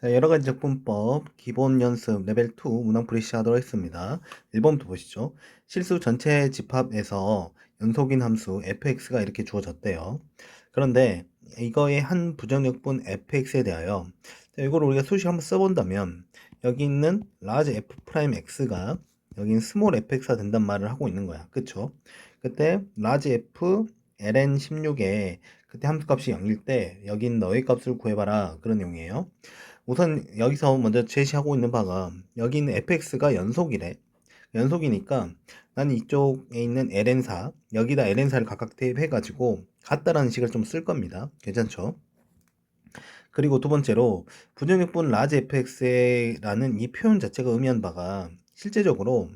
자, 여러 가지 적분법 기본 연습 레벨 2 문항풀이 시작하도록 하겠습니다. 1번부터 보시죠. 실수 전체 집합에서 연속인 함수 fx가 이렇게 주어졌대요. 그런데 이거의 한 부정역분 fx에 대하여 자, 이걸 우리가 수식 한번 써본다면 여기 있는 large f'x가 여긴 small fx가 된단 말을 하고 있는 거야. 그쵸? 그때 large f ln 16에 그때 함수값이 0일 때 여긴 너의 값을 구해봐라 그런 내용이에요. 우선 여기서 먼저 제시하고 있는 바가 여기 있는 fx가 연속이래. 연속이니까 나는 이쪽에 있는 ln사 여기다 ln사를 각각 대입해 가지고 같다라는 식을 좀 쓸 겁니다. 괜찮죠? 그리고 두 번째로 부정역분 라지 fx라는 이 표현 자체가 의미한 바가 실제적으로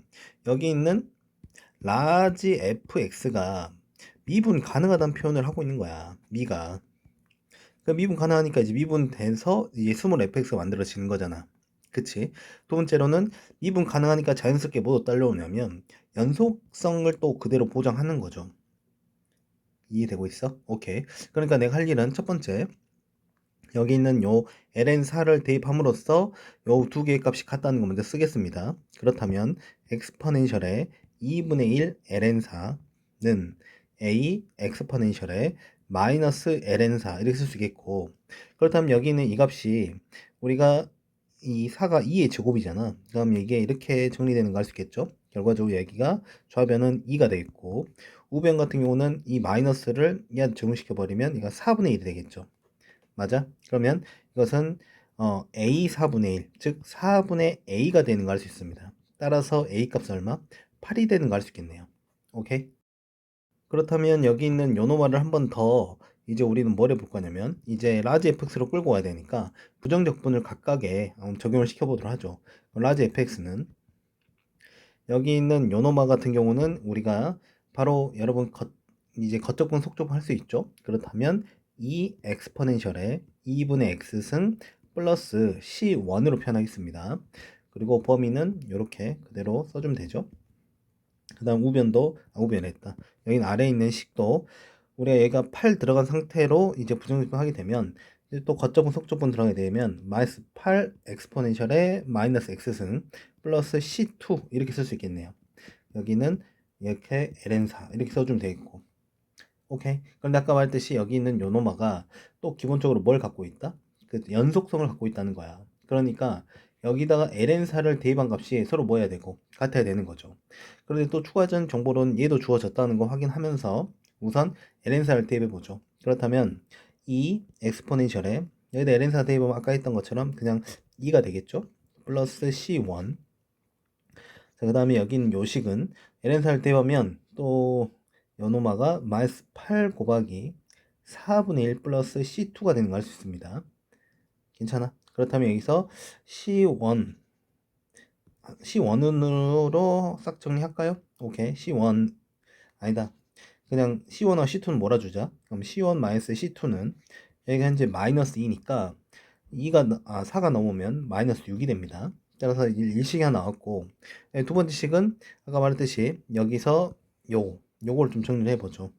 여기 있는 라지 fx가 미분 가능하다는 표현을 하고 있는 거야. 미가. 그 미분 가능하니까 이제 미분돼서 이제 스몰 fx가 만들어지는 거잖아. 그치? 두 번째로는 미분 가능하니까 자연스럽게 뭐로 딸려오냐면 연속성을 또 그대로 보장하는 거죠. 이해되고 있어? 오케이. 그러니까 내가 할 일은 첫 번째 여기 있는 요 ln4를 대입함으로써 요 두 개의 값이 같다는 거 먼저 쓰겠습니다. 그렇다면 엑스포넨셜의 2분의 1 ln4는 a 엑스포넨셜의 마이너스 ln4 이렇게 쓸 수 있겠고, 그렇다면 여기 있는 이 값이 우리가 이 4가 2의 제곱이잖아. 그럼 이게 이렇게 정리되는 거 알 수 있겠죠? 결과적으로 여기가 좌변은 2가 되겠고, 우변 같은 경우는 이 마이너스를 얘한테 적용시켜 버리면 이거 4분의 1이 되겠죠. 맞아? 그러면 이것은 A 4분의 1, 즉 4분의 A가 되는 거 알 수 있습니다. 따라서 A 값은 얼마? 8이 되는 거 알 수 있겠네요. 오케이? 그렇다면 여기 있는 요 노말을 한 번 더 이제 우리는 뭘 해볼 거냐면 이제 라지 fx로 끌고 와야 되니까 부정적분을 각각에 적용을 시켜보도록 하죠. 라지 fx는 여기 있는 요 노마 같은 경우는 우리가 바로 여러분 이제 겉적분 속적분 할 수 있죠. 그렇다면 이 엑스포넨셜의 2분의 x승 플러스 c1으로 표현하겠습니다. 그리고 범위는 이렇게 그대로 써주면 되죠. 그 다음 우변도 우변에 있다. 여기는 아래에 있는 식도 우리가 얘가 8 들어간 상태로 이제 부정적분 하게 되면 이제 또 겉적분 속적분 들어가게 되면 마이너스 8 엑스포넨셜의 마이너스 x승 플러스 c2 이렇게 쓸 수 있겠네요. 여기는 이렇게 ln4 이렇게 써주면 되겠고, 오케이. 그런데 아까 말했듯이 여기 있는 요 노마가 또 기본적으로 뭘 갖고 있다? 그 연속성을 갖고 있다는 거야. 그러니까 여기다가 ln4를 대입한 값이 서로 뭐 해야 되고 같아야 되는 거죠. 그런데 또 추가적인 정보로는 얘도 주어졌다는 거 확인하면서 우선 ln4를 대입해 보죠. 그렇다면 이 엑스포넨셜에 여기다 ln4 대입하면 아까 했던 것처럼 그냥 2가 되겠죠. 플러스 c1. 자, 그 다음에 여기 있는 요식은 ln4를 대입하면 또 요노마가 마이너스 8 곱하기 4분의 1 플러스 C2가 되는 걸 알 수 있습니다. 괜찮아? 그렇다면 여기서 C1으로 싹 정리할까요? 오케이. C1 아니다. 그냥 C1과 C2는 몰아주자. 그럼 C1 마이너스 C2는 여기가 현재 마이너스 2니까 4가 넘으면 마이너스 6이 됩니다. 따라서 일식이 하나 나왔고, 두 번째 식은 아까 말했듯이 여기서 요걸 좀 정리를 해보죠.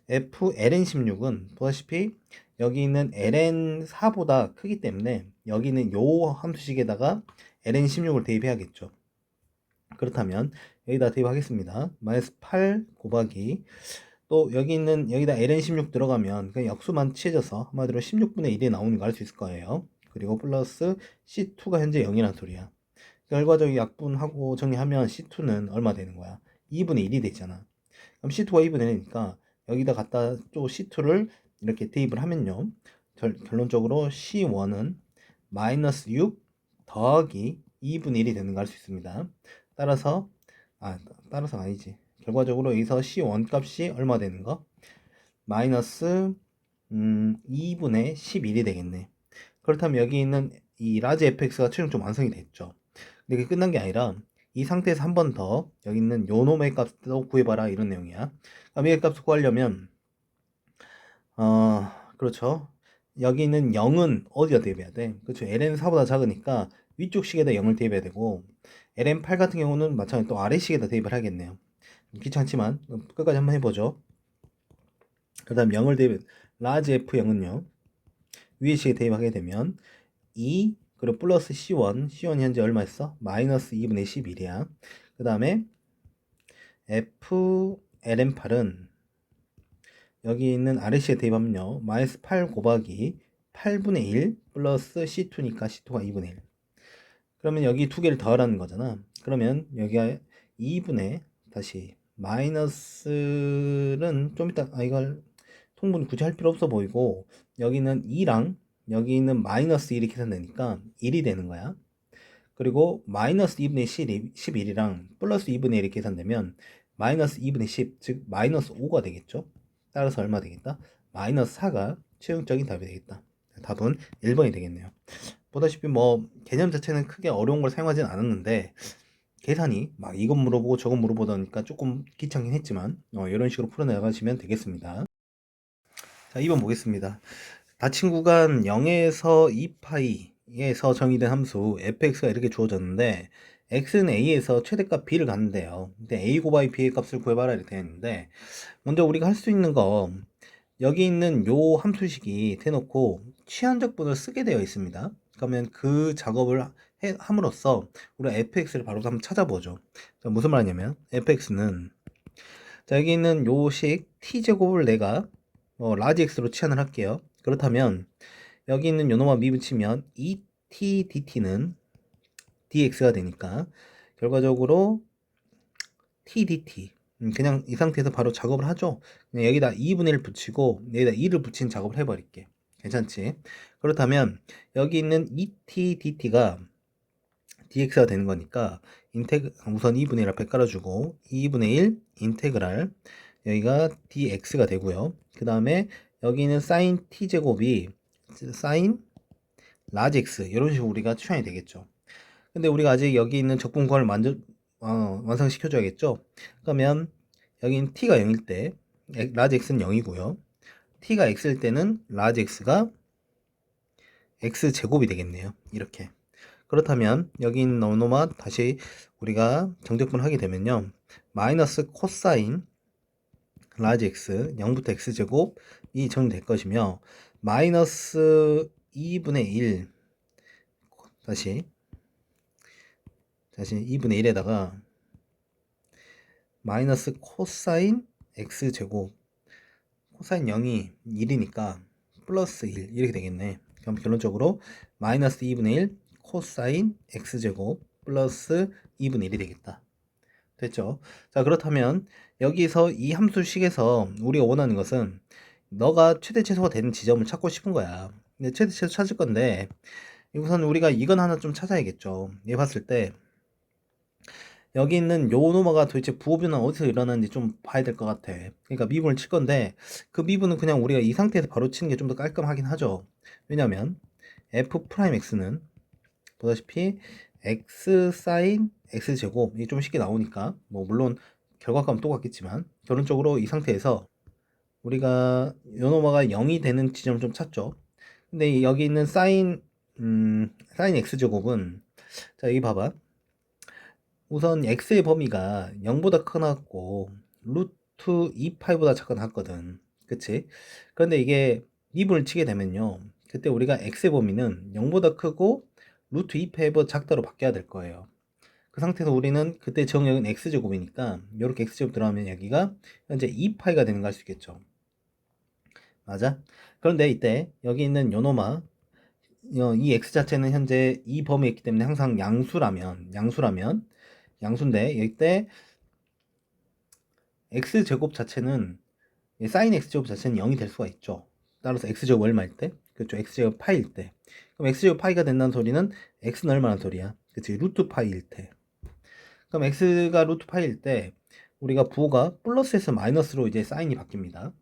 ln16은 보다시피 여기 있는 ln4보다 크기 때문에 여기는 요 함수식에다가 ln16을 대입해야겠죠. 그렇다면 여기다 대입하겠습니다. 마이너스 8 곱하기 또 여기 있는 여기다 ln16 들어가면 그냥 역수만 취해져서 한마디로 16분의 1이 나오는 거 알 수 있을 거예요. 그리고 플러스 C2가 현재 0이란 소리야. 결과적인 약분하고 정리하면 C2는 얼마 되는 거야? 2분의 1이 되잖아. 그럼 C2가 2분의 1이니까 여기다 갖다 또 C2를 이렇게 대입을 하면요. 결론적으로 C1은 마이너스 6 더하기 2분의 1이 되는 거 알 수 있습니다. 따라서 따라서 아니지. 결과적으로 여기서 C1 값이 얼마 되는 거? 마이너스 2분의 11이 되겠네. 그렇다면 여기 있는 이 라지 fx가 최종적으로 완성이 됐죠. 근데 그게 끝난 게 아니라 이 상태에서 한 번 더 여기 있는 요 놈의 값도 구해봐라 이런 내용이야. 그럼 이 값을 구하려면 그렇죠. 여기 있는 0은 어디다 대입해야 돼? 그렇죠. ln4보다 작으니까 위쪽 식에다 0을 대입해야 되고 ln8 같은 경우는 마찬가지로 또 아래식에다 대입을 하겠네요. 귀찮지만 끝까지 한번 해보죠. 그 다음 0을 대입 라지 f0은요 위에 식에 대입하게 되면 2 그리고 플러스 C1 현재 얼마였어? 마이너스 2분의 11이야. 그 다음에 FLM8은 여기 있는 RC에 대입하면요, 마이너스 8 곱하기 8분의 1 플러스 C2니까 C2가 2분의 1. 그러면 여기 두 개를 더하라는 거잖아. 그러면 여기가 2분의 다시 마이너스는 좀 이따 이걸 통분 굳이 할 필요 없어 보이고, 여기는 2랑 여기 있는 마이너스 1이 계산되니까 1이 되는 거야. 그리고 마이너스 2분의 11이랑 플러스 2분의 1이 계산되면 마이너스 2분의 10, 즉 마이너스 5가 되겠죠. 따라서 얼마 되겠다? 마이너스 4가 최종적인 답이 되겠다. 답은 1번이 되겠네요. 보다시피 뭐 개념 자체는 크게 어려운 걸 사용하진 않았는데, 계산이 막 이것 물어보고 저것 물어보다 보니까 조금 귀찮긴 했지만 이런 식으로 풀어나가시면 되겠습니다. 자, 2번 보겠습니다. 닫힌 구간 0에서 2파이에서 정의된 함수 fx가 이렇게 주어졌는데, x는 a에서 최대값 b를 갖는데요. 근데 a 곱하기 b의 값을 구해봐라 이렇게 되어 있는데, 먼저 우리가 할 수 있는 거, 여기 있는 요 함수식이 대놓고 취한적분을 쓰게 되어 있습니다. 그러면 그 작업을 함으로써 우리가 fx를 바로 한번 찾아보죠. 자, 무슨 말이냐면 fx는, 자, 여기 있는 요 식 t제곱을 내가 라지 x로 치환을 할게요. 그렇다면 여기 있는 요놈만 미붙이면 2t dt는 dx가 되니까 결과적으로 t dt, 그냥 이 상태에서 바로 작업을 하죠. 그냥 여기다 2분의 1 붙이고 여기다 2를 붙인 작업을 해버릴게. 괜찮지? 그렇다면 여기 있는 2t dt가 dx가 되는 거니까 우선 2분의 1 앞에 깔아주고 2분의 1 인테그랄, 여기가 dx가 되고요. 그 다음에 여기 있는 sin t제곱이 sin 라지 x, 이런 식으로 우리가 추천이 되겠죠. 근데 우리가 아직 여기 있는 적분구간을 완성시켜줘야겠죠. 그러면 여기는 t가 0일 때 라지 x는 0이고요. t가 x일 때는 라지 x가 x제곱이 되겠네요. 이렇게. 그렇다면 여기 있는 노마 다시 우리가 정적분을 하게 되면요, 마이너스 코사인 라지 x 0부터 x제곱이 정리될 것이며, 마이너스 2분의 1 다시 2분의 1에다가 마이너스 코사인 x제곱, 코사인 0이 1이니까 플러스 1 이렇게 되겠네. 그럼 결론적으로 마이너스 2분의 1 코사인 x제곱 플러스 2분의 1이 되겠다. 됐죠? 자, 그렇다면 여기서 이 함수식에서 우리가 원하는 것은 너가 최대 최소가 되는 지점을 찾고 싶은 거야. 근데 최대 최소 찾을 건데, 우선 우리가 이건 하나 좀 찾아야겠죠. 얘 봤을 때 여기 있는 요 노마가 도대체 부호 변화 어디서 일어나는지 좀 봐야 될 것 같아. 그러니까 미분을 칠 건데, 그 미분은 그냥 우리가 이 상태에서 바로 치는 게 좀 더 깔끔하긴 하죠. 왜냐면 f 프라임 x는 보다시피 x 사인 x제곱, 이게 좀 쉽게 나오니까, 뭐 물론 결과값은 똑같겠지만 결론적으로 이 상태에서 우리가 요 노마가 0이 되는 지점을 좀 찾죠. 근데 여기 있는 사인 x제곱은, 자 여기 봐봐, 우선 x의 범위가 0보다 크고 루트 2파이보다 작거든. 그치? 그런데 이게 미분을 치게 되면요, 그때 우리가 x의 범위는 0보다 크고 루트 2파이보다 작다로 바뀌어야 될 거예요. 그 상태에서 우리는 그때 정역은 x제곱이니까 이렇게 x제곱 들어가면 여기가 현재 2파이가 되는 거 알 수 있겠죠. 맞아? 그런데 이때 여기 있는 요노마, 이 x 자체는 현재 이 범위에 있기 때문에 항상 양수인데, 이때 x제곱 자체는, 사인 x제곱 자체는 0이 될 수가 있죠. 따라서 x제곱 얼마일 때? 그렇죠. x제곱 파이일 때. 그럼 x제곱 파이가 된다는 소리는 x는 얼마나 소리야? 그치, 루트 파이일 때. 그럼 x가 루트 파이일 때 우리가 부호가 플러스에서 마이너스로 이제 사인이 바뀝니다.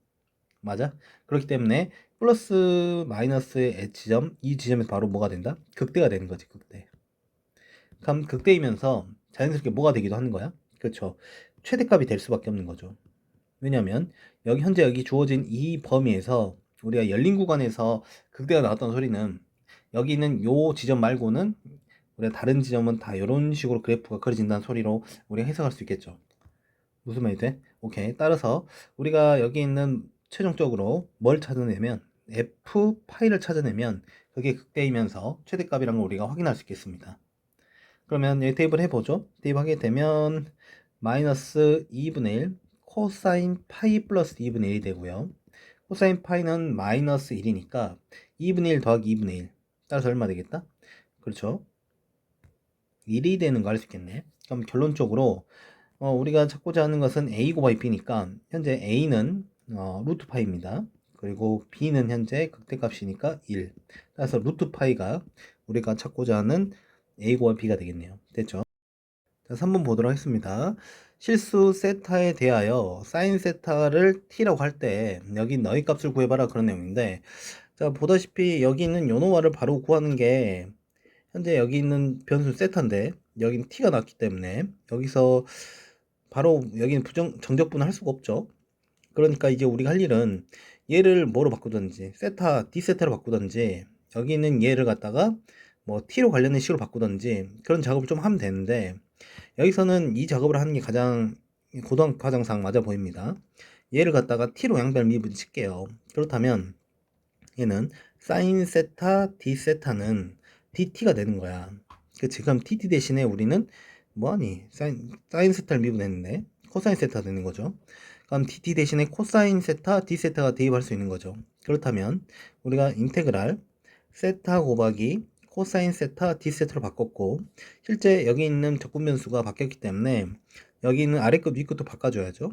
맞아? 그렇기 때문에 플러스 마이너스의 지점, 이 지점에서 바로 뭐가 된다? 극대가 되는 거지, 극대. 그럼 극대이면서 자연스럽게 뭐가 되기도 하는 거야? 그렇죠. 최대값이 될 수밖에 없는 거죠. 왜냐면 현재 여기 주어진 이 범위에서 우리가 열린 구간에서 극대가 나왔던 소리는 여기 있는 요 지점 말고는 우리가 다른 지점은 다 이런 식으로 그래프가 그려진다는 소리로 우리가 해석할 수 있겠죠. 무슨 말이 돼? 오케이. 따라서 우리가 여기 있는 최종적으로 뭘 찾아내면 f 파이를 찾아내면 그게 극대이면서 최대값이라는 걸 우리가 확인할 수 있겠습니다. 그러면 여기 대입을 해보죠. 대입하게 되면 마이너스 2분의 1 코사인 파이 플러스 2분의 1이 되고요. 코사인 파이는 마이너스 1이니까 2분의 1 더하기 2분의 1 따라서 얼마 되겠다? 그렇죠. 1이 되는 거 알 수 있겠네. 그럼 결론적으로 우리가 찾고자 하는 것은 a 곱하기 b니까 현재 a는 루트 파이입니다. 그리고 b는 현재 극대값이니까 1. 따라서 루트 파이가 우리가 찾고자 하는 a 곱하기 b가 되겠네요. 됐죠? 자, 3번 보도록 하겠습니다. 실수 세타에 대하여 사인 세타를 t라고 할 때 여기 너희 값을 구해봐라 그런 내용인데, 자 보다시피 여기 있는 요노와를 바로 구하는 게 현재 여기 있는 변수 세타인데 여기는 t가 났기 때문에 여기서 바로 여기는 정적분을 할 수가 없죠. 그러니까 이제 우리가 할 일은 얘를 뭐로 바꾸든지 세타 d 세타로 바꾸든지 여기 있는 얘를 갖다가 뭐 t로 관련된 식으로 바꾸든지 그런 작업을 좀 하면 되는데, 여기서는 이 작업을 하는 게 가장 고도한 과정상 맞아 보입니다. 얘를 갖다가 t로 양변을 미분 칠게요. 그렇다면 얘는 사인 세타 d 세타는 dt가 되는 거야. 그치? 그럼 dt 대신에 우리는 뭐하니? 사인 세타를 미분했는데 코사인 세타 되는 거죠. 그럼 dt 대신에 코사인 세타 d 세타가 대입할 수 있는 거죠. 그렇다면 우리가 인테그랄 세타 곱하기 코사인 세타 d 세타로 바꿨고, 실제 여기 있는 적분 변수가 바뀌었기 때문에 여기 있는 아래급 위급도 바꿔줘야죠.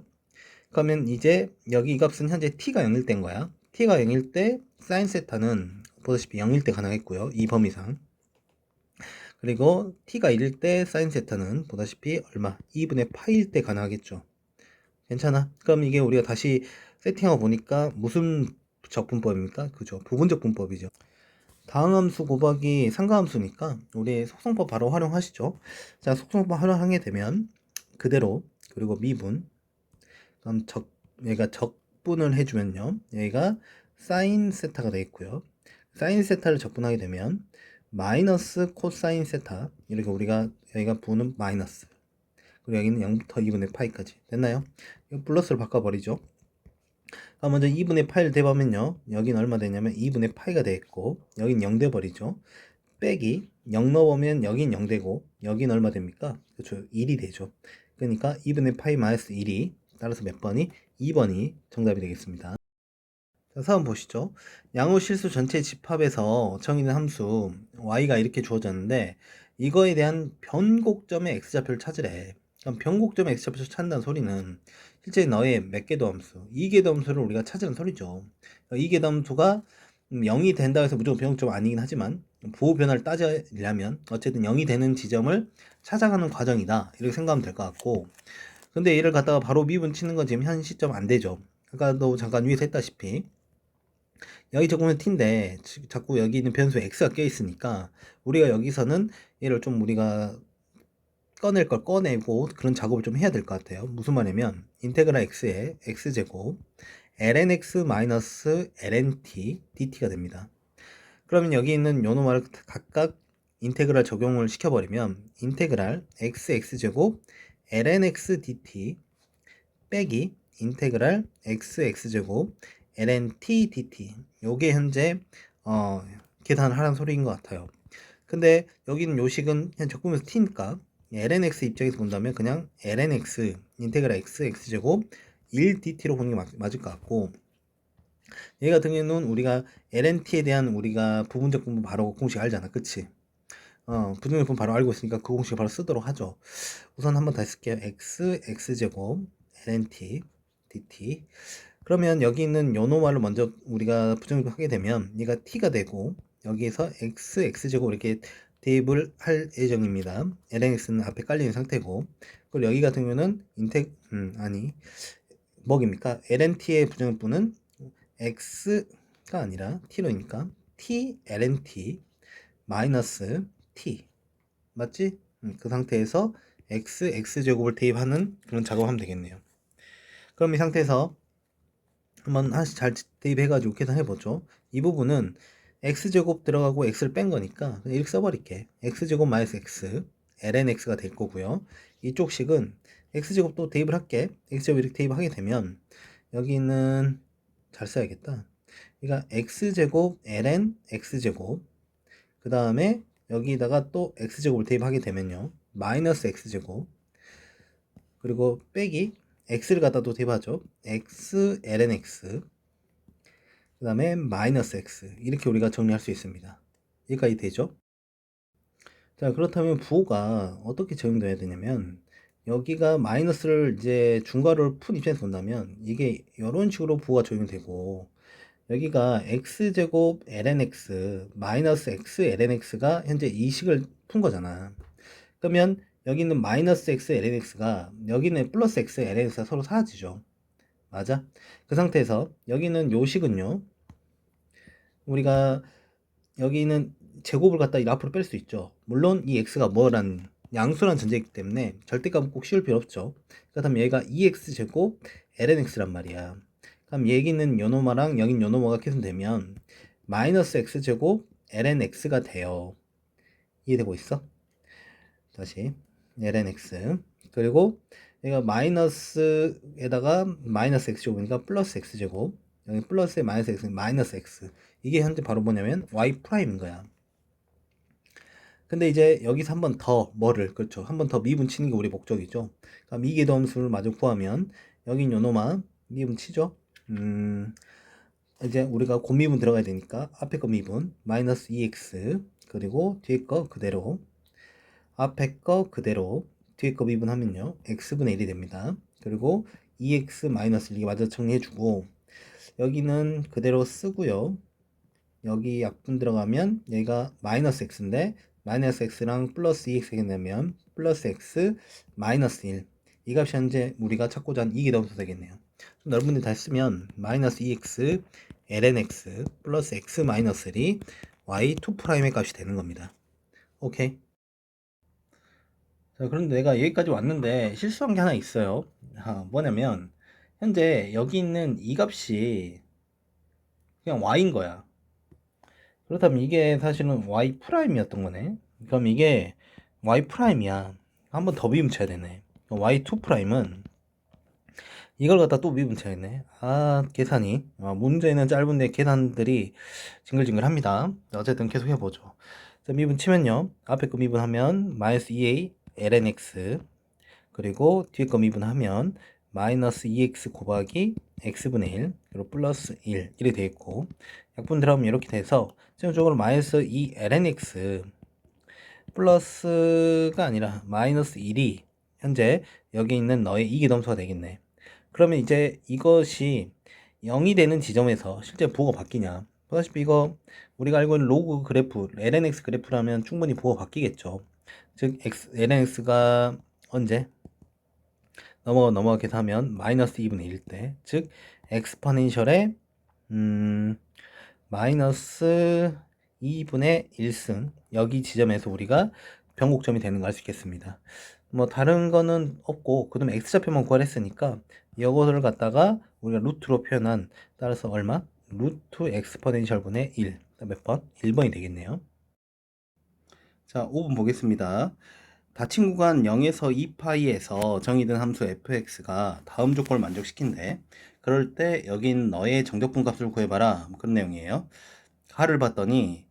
그러면 이제 여기 이 값은 현재 t가 0일 때인 거야. t가 0일 때 사인 세타는 보다시피 0일 때 가능했고요. 이 범위상. 그리고 t가 1일 때 사인 세타는 보다시피 얼마? 2분의 파일 때 가능하겠죠. 괜찮아? 그럼 이게 우리가 다시 세팅하고 보니까 무슨 적분법입니까? 그죠? 부분적분법이죠. 다항함수 곱하기 상가함수니까 우리 속성법 바로 활용하시죠. 자, 속성법 활용하게 되면 그대로, 그리고 미분, 그럼 얘가 적분을 해주면요, 얘가 사인 세타가 되겠고요. 사인 세타를 적분하게 되면 마이너스 코사인 세타, 이렇게 우리가 여기가 부는 마이너스, 그리고 여기는 0부터 2분의 파이까지 됐나요? 이거 플러스로 바꿔버리죠. 먼저 2분의 파이를 대입하면요, 여기는 얼마 되냐면 2분의 파이가 되겠고, 여긴 0 돼버리죠. 빼기 0 넣어보면 여긴 0 되고 여긴 얼마 됩니까? 그렇죠, 1이 되죠. 그러니까 2분의 파이 마이너스 1이, 따라서 몇 번이? 2번이 정답이 되겠습니다. 자, 4번 보시죠. 양호 실수 전체 집합에서 정의된 함수 y가 이렇게 주어졌는데 이거에 대한 변곡점의 x좌표를 찾으래. 그럼 변곡점의 x좌표를 찾는다는 소리는 실제 너의 몇 개도 함수, 2개도 함수를 우리가 찾으라는 소리죠. 2개도 함수가 0이 된다 해서 무조건 변곡점 아니긴 하지만 부호 변화를 따지려면 어쨌든 0이 되는 지점을 찾아가는 과정이다, 이렇게 생각하면 될 것 같고, 근데 얘를 갖다가 바로 미분 치는 건 지금 현 시점 안 되죠. 아까도 잠깐 위에서 했다시피 여기 적으면 t인데 자꾸 여기 있는 변수에 x가 껴있으니까 우리가 여기서는 얘를 좀 우리가 꺼낼 걸 꺼내고 그런 작업을 좀 해야 될 것 같아요. 무슨 말이냐면 인테그랄 x의 x제곱 lnx 마이너스 lnt dt가 됩니다. 그러면 여기 있는 요 놈을 각각 인테그랄 적용을 시켜버리면 인테그랄 x제곱 lnx dt 빼기 인테그랄 x제곱 lnt dt, 요게 현재 계산을 하라는 소리인 것 같아요. 근데 여기는 요식은 그냥 적으면서 t니까 lnx 입장에서 본다면 그냥 lnx 인테그랄 x제곱 1dt로 보는 게 맞을 것 같고, 얘 같은 경우는 우리가 lnt에 대한 우리가 부분적 분분 바로 공식 알잖아, 그치? 부분적 분분 바로 알고 있으니까 그 공식을 바로 쓰도록 하죠. 우선 한번 다시 쓸게요. x제곱 lnt dt. 그러면 여기 있는 요노말로 먼저 우리가 부정적으로 하게 되면 얘가 t가 되고 여기에서 x제곱 이렇게 대입을 할 예정입니다. lnx는 앞에 깔리는 상태고, 그리고 여기 같은 경우는 뭐입니까? lnt의 부정분은 x가 아니라 t로니까 t lnt 마이너스 t 맞지? 그 상태에서 x제곱을 대입하는 그런 작업을 하면 되겠네요. 그럼 이 상태에서 한번 하나씩 잘 대입해가지고 계산해보죠. 이 부분은 x제곱 들어가고 x를 뺀 거니까 그냥 이렇게 써버릴게. x제곱 마이너스 x lnx가 될 거고요. 이쪽 식은 x제곱 또 대입을 할게. x제곱 이렇게 대입하게 되면 여기는 잘 써야겠다. 그러니까 x제곱 ln x제곱, 그 다음에 여기다가 또 x제곱을 대입하게 되면요, 마이너스 x제곱, 그리고 빼기 x를 갖다 또 대입하죠. x ln x, 그 다음에 마이너스 x, 이렇게 우리가 정리할 수 있습니다. 여기까지 되죠. 자, 그렇다면 부호가 어떻게 적용돼야 되냐면, 여기가 마이너스를 이제 중괄호를 푼 입장에서 본다면 이게 이런 식으로 부호가 적용되고, 여기가 x제곱 lnx 마이너스 x lnx가 현재 이 식을 푼 거잖아. 그러면 여기는 마이너스 x lnx가, 여기는 플러스 x lnx가 서로 사라지죠. 맞아? 그 상태에서 여기는 요 식은요, 우리가 여기는 제곱을 갖다 이 앞으로 뺄 수 있죠. 물론 이 x가 뭐란 양수란 전제이기 때문에 절대값은 꼭 씌울 필요 없죠. 그렇다면 얘가 2x제곱 lnx란 말이야. 그럼 여기는 요노마랑 여긴 요노마가 계산되면 마이너스 x제곱 lnx가 돼요. 이해되고 있어? 다시 lnx, 그리고 얘가 마이너스에다가 마이너스 x제곱이니까 플러스 x제곱, 여기 플러스에 마이너스 x, 마이너스 x, 이게 현재 바로 뭐냐면 y 프라임인 거야. 근데 이제 여기서 한 번 더 뭐를, 그렇죠, 한 번 더 미분 치는 게 우리 목적이죠. 그럼 이계도함수를 마저 구하면 여긴 요놈아 미분 치죠. 이제 우리가 곱미분 들어가야 되니까 앞에 거 미분 마이너스 2x, 그리고 뒤에 거 그대로, 앞에 거 그대로, 뒤에 거 미분하면요 x분의 1이 됩니다. 그리고 2x 마이너스 1, 이게 맞아 정리해주고, 여기는 그대로 쓰고요. 여기 약분 들어가면 여기가 마이너스 x인데 마이너스 x랑 플러스 2x가 되면 플러스 x 마이너스 1, 이 값이 현재 우리가 찾고자 하는 이기덤수 되겠네요. 여러분들이 다 쓰면 마이너스 2x ln x 플러스 x 마이너스 1이 y2'의 값이 되는 겁니다. 오케이. 자, 그런데 내가 여기까지 왔는데 실수한 게 하나 있어요. 뭐냐면 현재 여기 있는 이 값이 그냥 y인 거야. 그렇다면 이게 사실은 y 프라임이었던 거네. 그럼 이게 y 프라임이야. 한 번 더 미분 쳐야 되네. y2 프라임은 이걸 갖다 또 미분 쳐야겠네. 계산이 문제는 짧은데 계산들이 징글징글합니다. 어쨌든 계속 해보죠. 자, 미분 치면요, 앞에 거 미분하면 마이너스 2a ln x, 그리고 뒤에 거 미분하면 마이너스 2x 곱하기 x분의 1, 그리고 플러스 1 이렇게 되어 있고, 약분 들어가면 이렇게 돼서 최종적으로 마이너스 2 ln x 플러스가 아니라 마이너스 1이 현재 여기 있는 너의 이기덤수가 되겠네. 그러면 이제 이것이 0이 되는 지점에서 실제 부호가 바뀌냐, 보다시피 이거 우리가 알고 있는 로그 그래프 lnx 그래프라면 충분히 부호가 바뀌겠죠. 즉 lnx가 언제 넘어가 계산하면 마이너스 2분의 1 때, 즉 엑스포넨셜의 마이너스 2분의 1승, 여기 지점에서 우리가 변곡점이 되는 걸 알 수 있겠습니다. 뭐 다른 거는 없고, 그 다음에 x좌표만 구하랬으니까 이것을 갖다가 우리가 루트로 표현한, 따라서 얼마? 루트 엑스포넨셜 분의 1, 몇 번? 1번이 되겠네요. 자, 5번 보겠습니다. 닫힌 구간 0에서 2파이에서 정의된 함수 fx가 다음 조건을 만족시킨대. 그럴 때 여긴 너의 정적분 값을 구해봐라, 그런 내용이에요. 하를 봤더니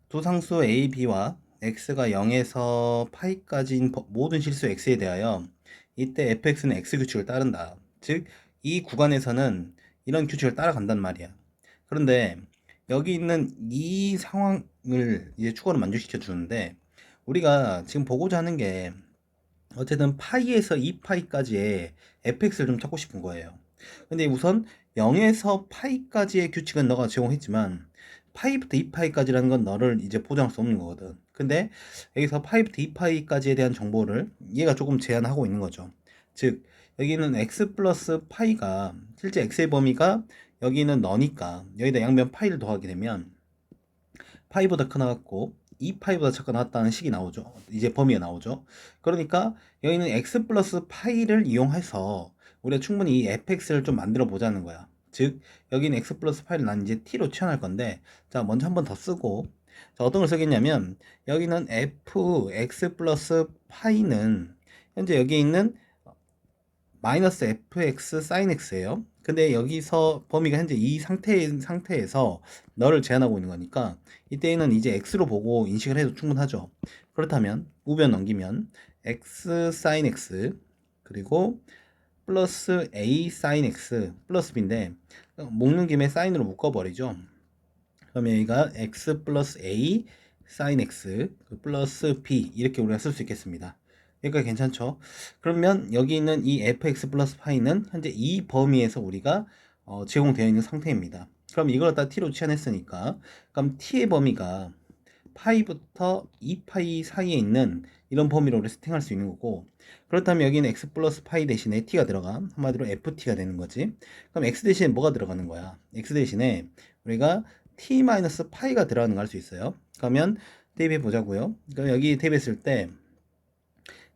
두 상수 a, b와 x가 0에서 파이까지인 모든 실수 x에 대하여 이때 fx는 x 규칙을 따른다. 즉 이 구간에서는 이런 규칙을 따라간단 말이야. 그런데 여기 있는 이 상황을 이제 추가로 만족시켜 주는데, 우리가 지금 보고자 하는 게 어쨌든 파이에서 2파이까지의 fx를 좀 찾고 싶은 거예요. 근데 우선 0에서 파이까지의 규칙은 너가 제공했지만 파이부터 2파이까지라는 건 너를 이제 보장할 수 없는 거거든. 근데 여기서 파이부터 2파이까지에 대한 정보를 얘가 조금 제한하고 있는 거죠. 즉 여기는 x 플러스 파이가 실제 x의 범위가 여기는 너니까 여기다 양변 파이를 더하게 되면 파이보다 크나 같고 2파이보다 작가 나왔다는 식이 나오죠. 이제 범위가 나오죠. 그러니까 여기는 x 플러스 파이를 이용해서 우리가 충분히 이 fx를 좀 만들어 보자는 거야. 즉 여기는 x 플러스 파이를 난 이제 t로 취한할 건데, 자 먼저 한 번 더 쓰고, 자 어떤 걸 쓰겠냐면 여기는 fx 플러스 파이는 현재 여기 있는 마이너스 fx sin x예요. 근데 여기서 범위가 현재 이 상태에서 너를 제한하고 있는 거니까 이때는 이제 x로 보고 인식을 해도 충분하죠. 그렇다면 우변 넘기면 x sin x 그리고 플러스 a sin x 플러스 b인데 묶는 김에 사인으로 묶어버리죠. 그러면 여기가 x 플러스 a sin x 플러스 b 이렇게 우리가 쓸 수 있겠습니다. 여기까지 괜찮죠? 그러면 여기 있는 이 fx 플러스 파이는 현재 이 범위에서 우리가 제공되어 있는 상태입니다. 그럼 이걸 다 t로 치환했으니까 그럼 t의 범위가 파이부터 2파이 사이에 있는 이런 범위로 우리 세팅할 수 있는 거고, 그렇다면 여기는 x 플러스 파이 대신에 t가 들어가 한마디로 ft가 되는 거지. 그럼 x 대신에 뭐가 들어가는 거야? x 대신에 우리가 t 마이너스 파이가 들어가는 거 알 수 있어요. 그러면 대입해 보자고요. 그럼 여기 대입했을 때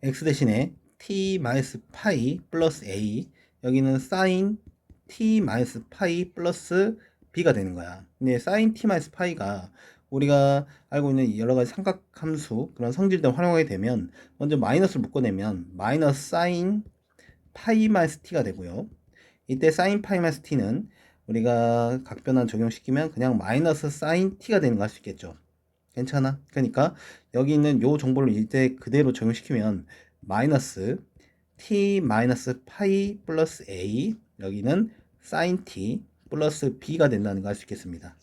x 대신에 t 마이너스 파이 플러스 a, 여기는 sin t 마이너스 파이 플러스 b가 되는 거야. 근데 sin t 마이너스 파이가 우리가 알고 있는 여러 가지 삼각함수 그런 성질들 활용하게 되면 먼저 마이너스를 묶어내면 마이너스 sin 파이 마이너스 t가 되고요. 이때 sin 파이 마이너스 t는 우리가 각변환 적용시키면 그냥 마이너스 sin t가 되는 거 알 수 있겠죠. 괜찮아? 그러니까 여기 있는 요 정보를 이때 그대로 적용시키면 마이너스 t 마이너스 파이 플러스 a, 여기는 sin t 플러스 b가 된다는 거 알 수 있겠습니다.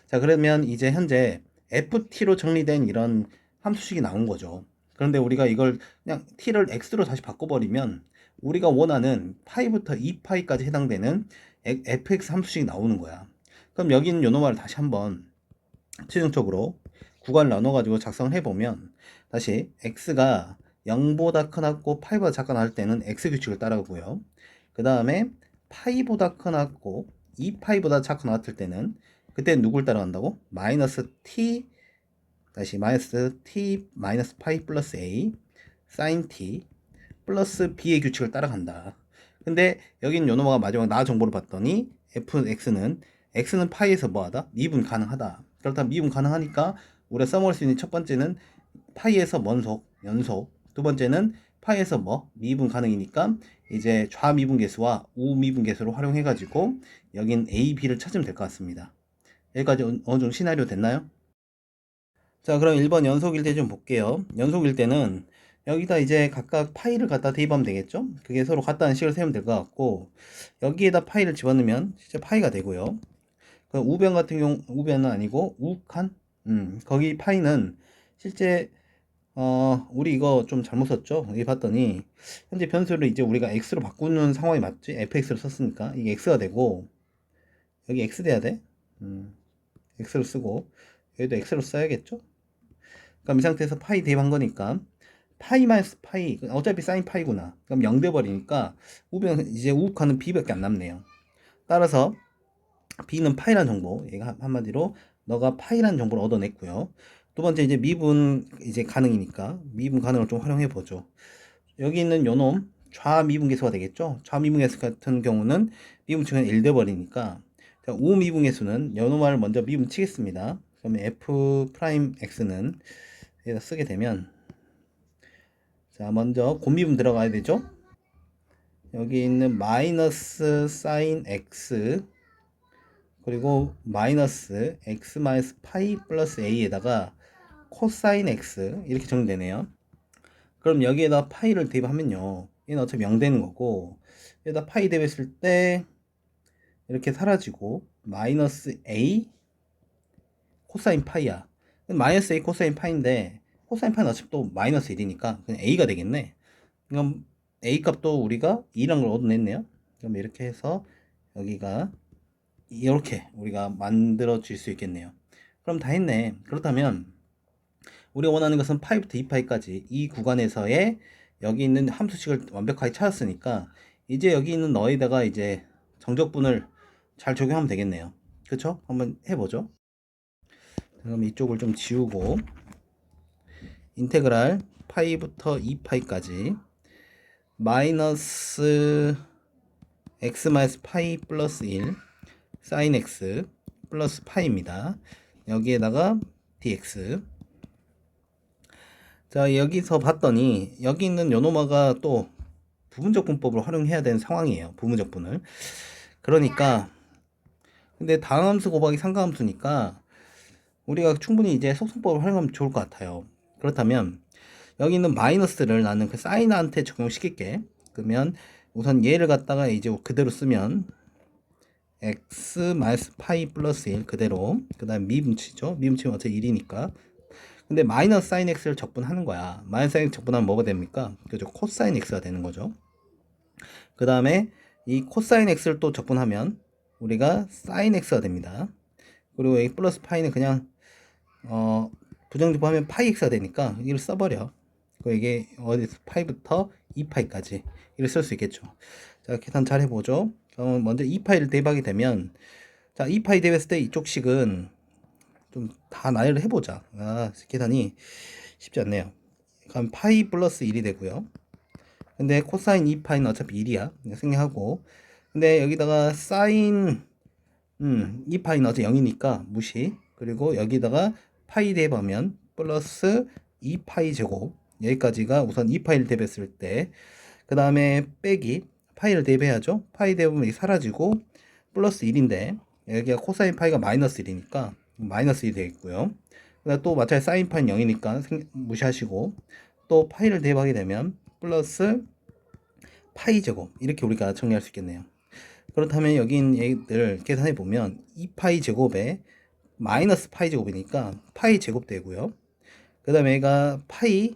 자, 그러면 이제 현재 ft로 정리된 이런 함수식이 나온 거죠. 그런데 우리가 이걸 그냥 t를 x로 다시 바꿔버리면 우리가 원하는 파이부터 2파이까지 해당되는 fx 함수식이 나오는 거야. 그럼 여기 있는 요 노말을 다시 한번 최종적으로 구간을 나눠가지고 작성을 해보면 다시 x가 0보다 크고 파이보다 작거나 할 때는 x 규칙을 따라가고요. 그 다음에 파이보다 크고 2파이보다 작거나 같을 때는 그때 누굴 따라간다고? 마이너스 t 다시 마이너스 t 마이너스 파이 플러스 a sin t 플러스 b의 규칙을 따라간다. 근데 여기는 요 노마가 마지막 나 정보를 봤더니 x는 파이에서 뭐하다? 미분 가능하다. 그렇다면 미분 가능하니까 우리가 써먹을 수 있는 첫 번째는 파이에서 연속, 두 번째는 파이에서 미분 가능이니까 이제 좌미분계수와 우미분계수를 활용해가지고 여긴 a, b를 찾으면 될 것 같습니다. 여기까지 어느 정도 시나리오 됐나요? 자, 그럼 1번 연속 일대 좀 볼게요. 연속 일대는 여기다 이제 각각 파이를 갖다 대입하면 되겠죠? 그게 서로 같다는 식을 세우면 될 것 같고, 여기에다 파이를 집어넣으면 진짜 파이가 되고요. 그 우변 같은 경우, 우변은 아니고 우칸? 거기 파이는 실제 우리 이거 좀 잘못 썼죠? 여기 봤더니 현재 변수를 이제 우리가 x로 바꾸는 상황이 맞지? fx를 썼으니까 이게 x가 되고, 여기 x 돼야 돼. x로 쓰고 여기도 x로 써야겠죠? 그럼 이 상태에서 파이 대입한 거니까 파이 마이너스 파이, 어차피 사인 파이구나. 그럼 0 돼버리니까 우변 이제 우욱하는 b밖에 안 남네요. 따라서 b는 파이란 정보, 얘가 한마디로 너가 파이란 정보를 얻어냈고요. 두 번째 이제 미분 이제 가능이니까 미분 가능을 좀 활용해 보죠. 여기 있는 요놈 좌미분계수가 되겠죠. 좌미분계수 같은 경우는 미분치가 1 돼버리니까 우미분계수는 요놈을 먼저 미분 치겠습니다. 그러면 f 프라임 x는 여기다 쓰게 되면, 자, 먼저 곱미분 들어가야 되죠. 여기 있는 마이너스 사인 x 그리고 마이너스 x 마이너스 파이 플러스 a에다가 코사인 x 이렇게 정리되네요. 그럼 여기에다 파이를 대입하면요, 얘는 어차피 0 되는 거고, 여기다 파이 대입했을 때 이렇게 사라지고 마이너스 a 코사인 파이야. 마이너스 a 코사인 파인데 코사인 파이는 어차피 또 마이너스 1이니까 그냥 a가 되겠네. 그럼 a 값도 우리가 2란 걸 얻어냈네요. 그럼 이렇게 해서 여기가 이렇게 우리가 만들어질 수 있겠네요. 그럼 다 했네. 그렇다면 우리가 원하는 것은 파이부터 2파이까지 이 구간에서의 여기 있는 함수식을 완벽하게 찾았으니까 이제 여기 있는 너에다가 이제 정적분을 잘 적용하면 되겠네요. 그쵸? 한번 해보죠. 그럼 이쪽을 좀 지우고 인테그랄 파이부터 2파이까지 마이너스 x 마이너스 파이 플러스 1 사인 x 플러스 파이입니다. 여기에다가 dx. 자, 여기서 봤더니 여기 있는 요노마가 또 부분적 분법을 활용해야 되는 상황이에요. 부분적 분을. 그러니까 근데 다함수 곱하기 상가함수니까 우리가 충분히 이제 속성법을 활용하면 좋을 것 같아요. 그렇다면 여기 있는 마이너스를 나는 그 사인한테 적용시킬게. 그러면 우선 얘를 갖다가 이제 그대로 쓰면 x 마이너스 파이 플러스 1 그대로, 그 다음 미분치죠. 미분치면 어차피 1이니까. 근데 마이너스 사인 x를 적분하는 거야. 마이너스 사인 x 적분하면 뭐가 됩니까? 그죠? 코사인 x가 되는 거죠. 그 다음에 이 코사인 x를 또 적분하면 우리가 사인 x가 됩니다. 그리고 이 플러스 파이는 그냥 부정적분하면 파이 x가 되니까 이걸 써버려. 이게 어디서 파이부터 2파이까지 이를 쓸 수 있겠죠. 자, 계산 잘 해보죠. 그럼 먼저 2파이를 대입하게 되면, 자, 2파이 대입했을 때 이쪽 식은 좀 다 나열을 해보자. 계산이 쉽지 않네요. 그럼 파이 플러스 1이 되고요. 근데 코사인 2파이는 어차피 1이야. 생략하고. 근데 여기다가 사인 2파이는 어차피 0이니까 무시. 그리고 여기다가 파이 대입하면 플러스 2파이 제곱. 여기까지가 우선 2파이를 대입했을 때. 그 다음에 빼기 파이를 대입해야죠. 파이 대입하면 이게 사라지고 플러스 1인데 여기가 코사인 파이가 마이너스 1이니까 마이너스 1이 되겠고요. 그다음 또 마찬가지 사인 파이는 0이니까 무시하시고 또 파이를 대입하게 되면 플러스 파이 제곱 이렇게 우리가 정리할 수 있겠네요. 그렇다면 여기 있는 얘들 계산해 보면 2파이 제곱에 마이너스 파이 제곱이니까 파이 제곱 되고요. 그 다음에 얘가 파이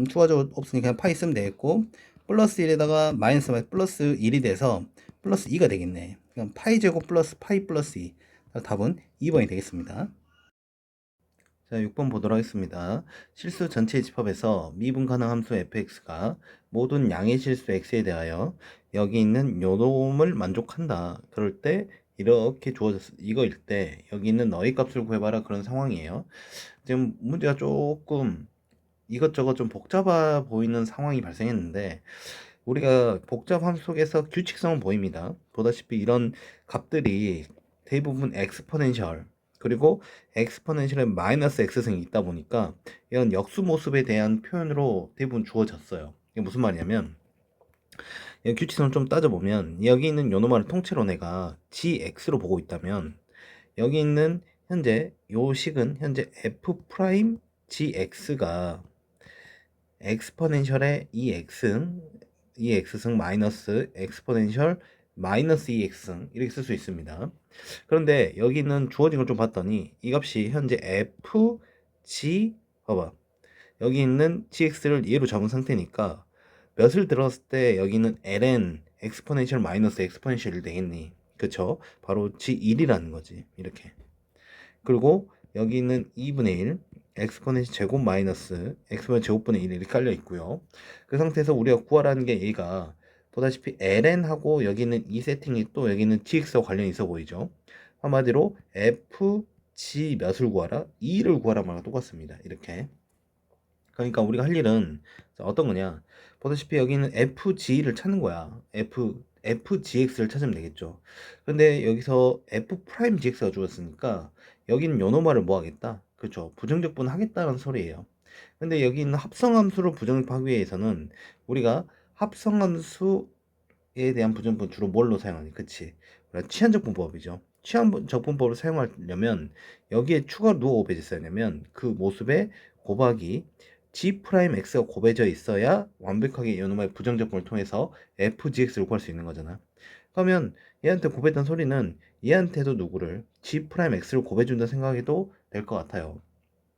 추가적으로 없으니까 그냥 파이 쓰면 되겠고 플러스 1에다가 마이너스 플러스 1이 돼서 플러스 2가 되겠네. 그럼 파이 제곱 플러스 파이 플러스 2. 답은 2번이 되겠습니다. 자, 6번 보도록 하겠습니다. 실수 전체의 집합에서 미분 가능 함수 fx가 모든 양의 실수 x에 대하여 여기 있는 요놈을 만족한다. 그럴 때 이렇게 주어졌어. 이거일 때 여기 있는 너의 값을 구해봐라 그런 상황이에요. 지금 문제가 조금 이것저것 좀 복잡해 보이는 상황이 발생했는데 우리가 복잡함 속에서 규칙성은 보입니다. 보다시피 이런 값들이 대부분 엑스포넨셜 그리고 엑스포넨셜에 마이너스 x승이 있다 보니까 이런 역수 모습에 대한 표현으로 대부분 주어졌어요. 이게 무슨 말이냐면 이 규칙성을 좀 따져보면 여기 있는 요노마를 통째로 내가 gx로 보고 있다면 여기 있는 현재 요 식은 현재 f 프라임 gx가 엑스포넨셜의 2x승 마이너스 엑스포넨셜 마이너스 2x승 이렇게 쓸 수 있습니다. 그런데 여기는 주어진 걸 좀 봤더니 이 값이 현재 f, g 봐봐 여기 있는 gx를 얘로 잡은 상태니까 몇을 들었을 때 여기는 ln 엑스포넨셜 마이너스 엑스포넨셜이 되겠니? 그쵸? 바로 g1이라는 거지. 이렇게. 그리고 여기 있는 2분의 1 엑스포넨셜 제곱 마이너스 엑스포넨셜 제곱분의 1 이렇게 깔려 있고요. 그 상태에서 우리가 구하라는 게 얘가 보다시피 ln하고 여기 있는 이 세팅이 또 여기 있는 gx와 관련이 있어 보이죠. 한마디로 f g 몇을 구하라 2를 구하라 말과 똑같습니다. 이렇게. 그러니까 우리가 할 일은 어떤 거냐 보다시피 여기는 fg를 찾는 거야. fgx를 찾으면 되겠죠. 근데 여기서 f 프라임 gx가 주었으니까 여기는 요노마를 뭐 하겠다? 그렇죠. 부정적분 하겠다는 소리예요. 근데 여기 있는 합성함수를 부정적분하기 위해서는 우리가 합성함수에 대한 부정적분 주로 뭘로 사용하니? 그치? 치환적분법이죠. 치환적분법을 사용하려면 여기에 추가로 누가 곱해져 있어야냐면 그 모습에 곱하기 g'x가 곱해져 있어야 완벽하게 이놈의 부정적분을 통해서 fgx를 구할 수 있는 거잖아. 그러면 얘한테 곱했던 소리는 얘한테도 누구를 g'x를 곱해준다 생각해도 될 것 같아요.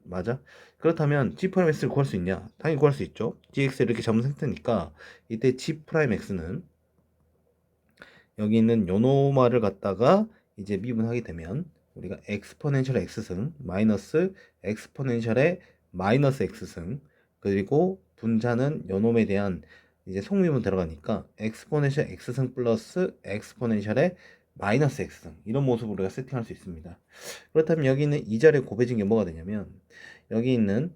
맞아? 그렇다면 g'x를 구할 수 있냐? 당연히 구할 수 있죠. gx를 이렇게 잡은 상태니까 이때 g'x는 여기 있는 요노마를 갖다가 이제 미분하게 되면 우리가 엑스포넨셜 x승 마이너스 엑스포넨셜의 마이너스 x승 그리고 분자는 요놈에 대한 이제 속미분 들어가니까 엑스포넨셜 x승 플러스 엑스포넨셜의 마이너스 x승 이런 모습으로 우리가 세팅할 수 있습니다. 그렇다면 여기 있는 이 자리에 곱해진 게 뭐가 되냐면 여기 있는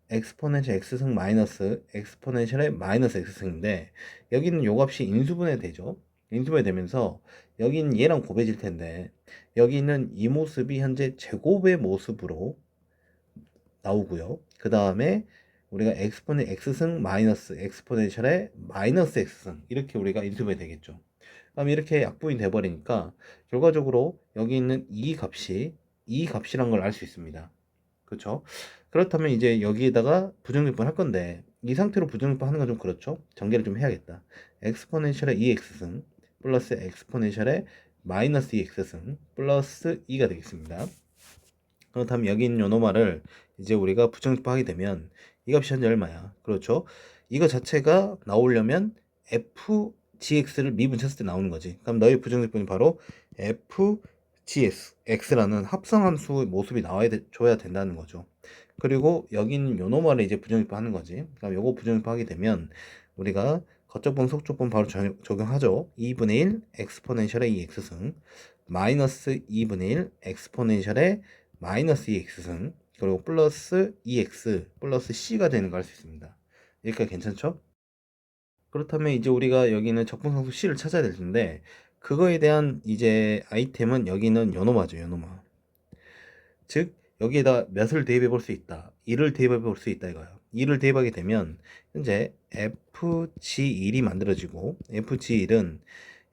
엑스포넨셜 x승 마이너스 엑스포넨셜의 마이너스 x승인데 여기는 요 값이 인수분해 되죠. 인수분해 되면서 여기는 얘랑 곱해질 텐데 여기 있는 이 모습이 현재 제곱의 모습으로 나오고요. 그 다음에 우리가 엑스포넨 x승 마이너스 엑스포넨셜의 마이너스 x승 이렇게 우리가 인수분해 되겠죠. 그럼 이렇게 약분이 돼버리니까 결과적으로 여기 있는 이 값이란 걸 알 수 있습니다. 그렇죠? 그렇다면 이제 여기에다가 부정적분 할 건데 이 상태로 부정적분 하는 건 좀 그렇죠? 전개를 좀 해야겠다. 엑스포넨셜의 2x승 플러스 엑스포넨셜의 마이너스 2x승 플러스 2가 되겠습니다. 그렇다면 여기 있는 요노말을 이제 우리가 부정적분하게 되면 이 값이 현재 얼마야? 그렇죠? 이거 자체가 나오려면 fgx를 미분쳤을 때 나오는 거지. 그럼 너의 부정적분이 바로 fgx라는 합성함수의 모습이 줘야 된다는 거죠. 그리고 여기 있는 요노말을 이제 부정적분 하는 거지. 그럼 요거 부정적분 하게 되면 우리가 겉적분 속적분 바로 적용하죠. 2분의 1 엑스포넨셜의 2x승 마이너스 2분의 1 엑스포넨셜의 마이너스 2x승 그리고 플러스 2x 플러스 c가 되는 걸 알 수 있습니다. 여기까지 괜찮죠? 그렇다면 이제 우리가 여기는 적분상수 c를 찾아야 될 텐데 그거에 대한 이제 아이템은 여기는 요노마죠, 요노마. 즉 여기에다 몇을 대입해 볼 수 있다, 1을 대입해 볼 수 있다 이거예요. 2를 대입하게 되면 현재 fg1이 만들어지고 fg1은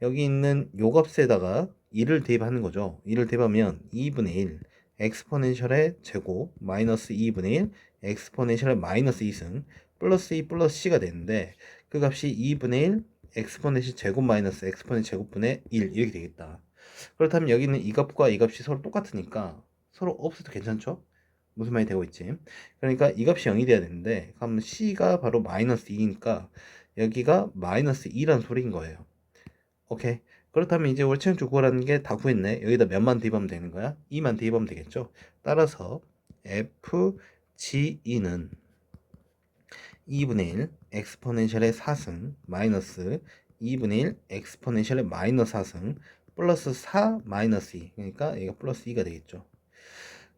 여기 있는 요 값에다가 1을 대입하는 거죠. 1을 대입하면 2분의 1 엑스포넨셜의 제곱 마이너스 2분의 1 엑스포넨셜의 마이너스 2승 플러스 2 플러스 c가 되는데 그 값이 2분의 1 엑스포넨셜 제곱 마이너스 엑스포넨셜 제곱분의 1 이렇게 되겠다. 그렇다면 여기는 이 값과 이 값이 서로 똑같으니까 서로 없어도 괜찮죠? 무슨 말이 되고 있지? 그러니까 이 값이 0이 돼야 되는데 그럼 c가 바로 마이너스 2니까 여기가 마이너스 2란 소리인 거예요. 오케이. 그렇다면 이제 월체형주 구하라는 게 다 구했네. 여기다 몇만 대입하면 되는 거야? 2만 대입하면 되겠죠? 따라서 fg는 2분의 1 엑스포넨셜의 4승 마이너스 2분의 1 엑스포넨셜의 마이너스 4승 플러스 4 마이너스 2 그러니까 얘가 플러스 2가 되겠죠.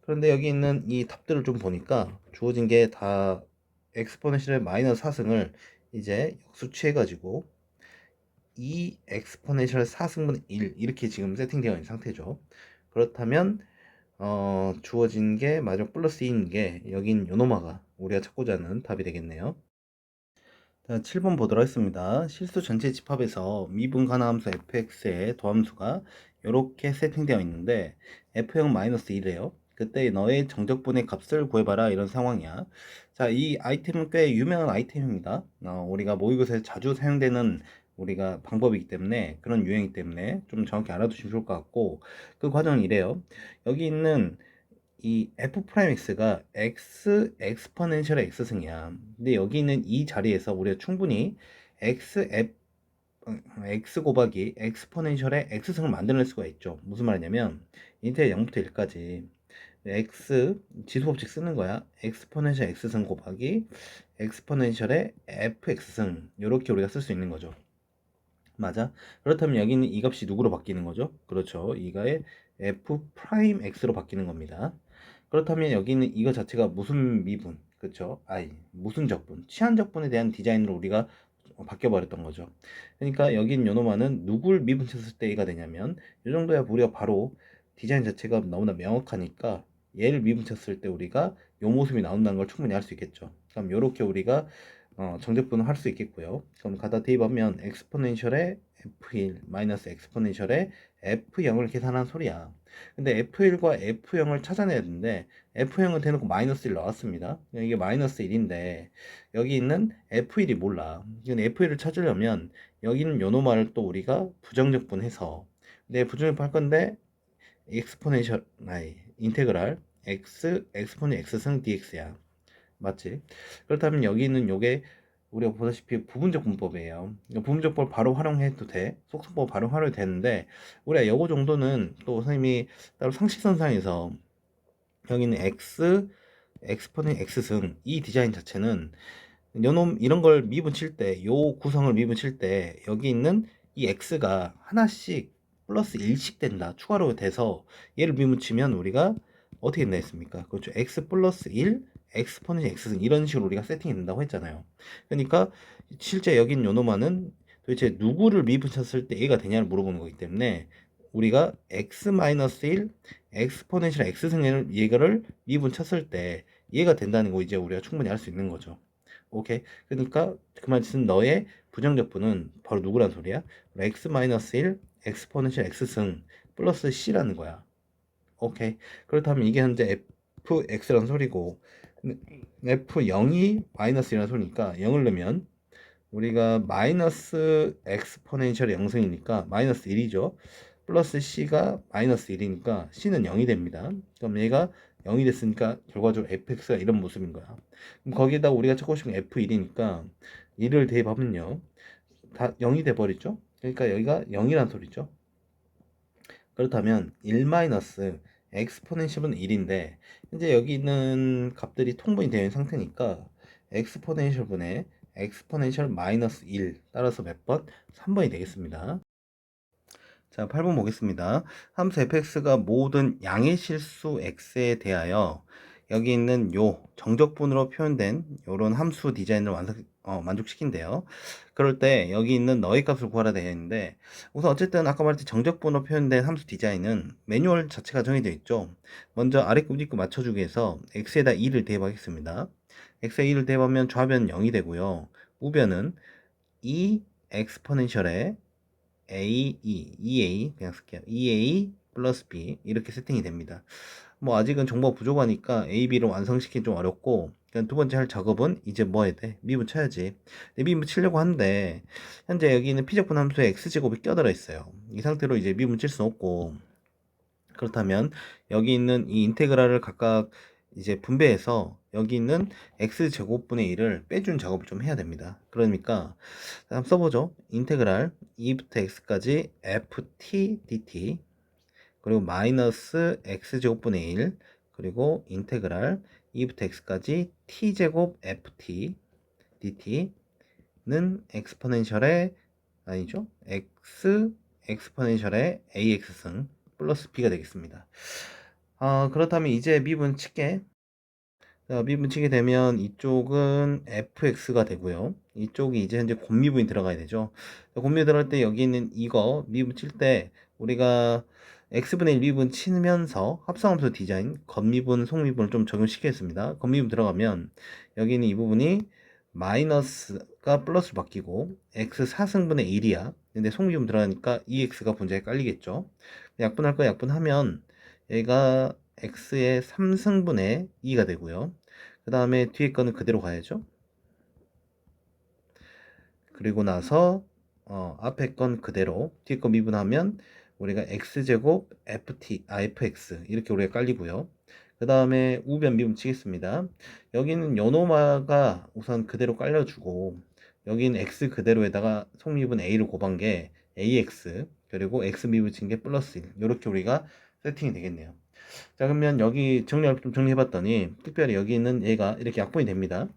그런데 여기 있는 이 답들을 좀 보니까 주어진 게 다 엑스포넨셜의 마이너스 4승을 이제 역수취해 가지고 2 엑스포넨셜 4승분 1 이렇게 지금 세팅되어 있는 상태죠. 그렇다면 주어진 게 마지막 플러스 2인 게 여긴 요노마가 우리가 찾고자 하는 답이 되겠네요. 자, 7번 보도록 하겠습니다. 실수 전체 집합에서 미분 가나함수 fx의 도함수가 이렇게 세팅되어 있는데 f형-1이래요. 그때 너의 정적분의 값을 구해봐라 이런 상황이야. 자, 이 아이템은 꽤 유명한 아이템입니다. 우리가 모의고사에 자주 사용되는 우리가 방법이기 때문에 그런 유형이기 때문에 좀 정확히 알아두시면 좋을 것 같고 그 과정은 이래요. 여기 있는 이 f'x가 x 엑스포넨셜의 x승이야. 근데 여기 있는 이 자리에서 우리가 충분히 x 곱하기 엑스포넨셜의 x승을 만들어낼 수가 있죠. 무슨 말이냐면 인테그 0부터 1까지 x 지수법칙 쓰는 거야. 엑스포넨셜 x승 곱하기 엑스포넨셜의 fx승 이렇게 우리가 쓸 수 있는 거죠. 맞아? 그렇다면 여기는 이 값이 누구로 바뀌는 거죠? 그렇죠. 이가의 f'x로 바뀌는 겁니다. 그렇다면 여기는 이거 자체가 무슨 미분, 그렇죠? 무슨 적분, 치한 적분에 대한 디자인으로 우리가 바뀌어버렸던 거죠. 그러니까 여긴 요노마는 누굴 미분쳤을 때 A가 되냐면 이 정도야 우리가 바로 디자인 자체가 너무나 명확하니까 얘를 미분쳤을 때 우리가 요 모습이 나온다는 걸 충분히 알 수 있겠죠. 그럼 요렇게 우리가 정적분을 할 수 있겠고요. 그럼 갖다 대입하면 엑스포넨셜의 F1 마이너스 엑스포넨셜의 F0을 계산한 소리야. 근데 F1과 F0을 찾아내야 되는데 F0은 대놓고 마이너스 1 나왔습니다. 이게 마이너스 1인데 여기 있는 F1이 몰라. 이건 F1을 찾으려면 여기 있는 요노말을 또 우리가 부정적분해서 근데 부정적분 할 건데 인테그랄 엑스포넨 x승 dx야. 맞지? 그렇다면 여기 있는 요게 우리가 보다시피 부분적 분법이에요. 부분적 분법 바로 활용해도 돼. 속성법 바로 활용해도 되는데 우리가 요거 정도는 또 선생님이 따로 상식선상에서 여기는 엑스포넨 x승 이 디자인 자체는 요놈 이런 걸 미분칠 때 요 구성을 미분칠 때 여기 있는 이 x가 하나씩 플러스 1씩 된다. 추가로 돼서 얘를 미분치면 우리가 어떻게 된다 했습니까? 그렇죠. x 플러스 1 엑스포넨 x승 이런 식으로 우리가 세팅이 된다고 했잖아요. 그러니까 실제 여긴 요노마는 도대체 누구를 미분쳤을 때 얘가 되냐를 물어보는 거기 때문에 우리가 x-1 엑스포넨셜 x승을 얘가를 미분쳤을 때 얘가 된다는 거 이제 우리가 충분히 알 수 있는 거죠. 오케이. 그러니까 그 말은 너의 부정적분은 바로 누구란 소리야? x-1 엑스포넨셜 x승 플러스 c라는 거야. 오케이. 그렇다면 이게 현재 fx라는 소리고 f0이 마이너스 1이라는 소리니까 0을 넣으면 우리가 마이너스 엑스포넨셜 0승이니까 마이너스 1이죠. 플러스 c가 마이너스 1이니까 c는 0이 됩니다. 그럼 얘가 0이 됐으니까 결과적으로 fx가 이런 모습인 거야. 그럼 거기다 우리가 찾고 싶은 f1이니까 1을 대입하면요. 다 0이 돼버리죠. 그러니까 여기가 0이란 소리죠. 그렇다면 1 마이너스 엑스포넨셜은 1인데 현재 여기 있는 값들이 통분이 되어 있는 상태니까 엑스포넨셜 분의 엑스포넨셜 마이너스 1 따라서 몇 번? 3번이 되겠습니다. 자, 8번 보겠습니다. 함수 fx가 모든 양의 실수 x에 대하여 여기 있는 요 정적분으로 표현된 요런 함수 디자인을 만족시킨대요. 그럴 때 여기 있는 너의 값을 구하라 되어 있는데 우선 어쨌든 아까 말했듯이 정적분으로 표현된 함수 디자인은 매뉴얼 자체가 정해져 있죠. 먼저 아래급 윗급 맞춰주기 위해서 x에다 2를 대입하겠습니다. x에 2를 대입하면 좌변은 0이 되고요. 우변은 2 엑스포넨셜에 EA 그냥 쓸게요. EA 플러스 B 이렇게 세팅이 됩니다. 뭐 아직은 정보가 부족하니까 A, B를 완성시키기 좀 어렵고 그냥 두 번째 할 작업은 이제 뭐 해야 돼? 미분 쳐야지. 미분 치려고 하는데 현재 여기 있는 피적분 함수에 x제곱이 껴들어 있어요. 이 상태로 이제 미분 칠 수는 없고 그렇다면 여기 있는 이 인테그랄을 각각 이제 분배해서 여기 있는 x제곱분의 1을 빼준 작업을 좀 해야 됩니다. 그러니까 한번 써보죠. 인테그랄 2부터 x까지 ft dt 그리고 마이너스 x제곱분의 1 그리고 인테그랄 2부터 x까지 t제곱 ft dt는 엑스포넨셜의 아니죠? x 엑스포넨셜의 ax승 플러스 b가 되겠습니다. 그렇다면 이제 미분 칠게. 자, 미분 치게 되면 이쪽은 fx가 되고요. 이쪽이 이제 현재 곱미분이 들어가야 되죠. 곱미분 들어갈 때 여기 있는 이거 미분 칠 때 우리가 x분의 1 미분 치면서 합성함수 디자인 겉미분, 속미분을 좀 적용시키겠습니다. 겉미분 들어가면 여기 있는 이 부분이 마이너스가 플러스로 바뀌고 x 4승분의 1이야. 근데 속미분 들어가니까 2x가 분자에 깔리겠죠. 약분할 거 약분하면 얘가 x의 3승분의 2가 되고요. 그 다음에 뒤에 거는 그대로 가야죠. 그리고 나서 앞에 건 그대로 뒤에 거 미분하면 우리가 x제곱 fx 이렇게 우리가 깔리고요. 그 다음에 우변 미분 치겠습니다. 여기는 요노마가 우선 그대로 깔려주고 여기는 x 그대로에다가 속미분 a를 곱한 게 ax 그리고 x 미분 친 게 플러스 1 이렇게 우리가 세팅이 되겠네요. 자, 그러면 여기 좀 정리해봤더니 특별히 여기 있는 얘가 이렇게 약분이 됩니다.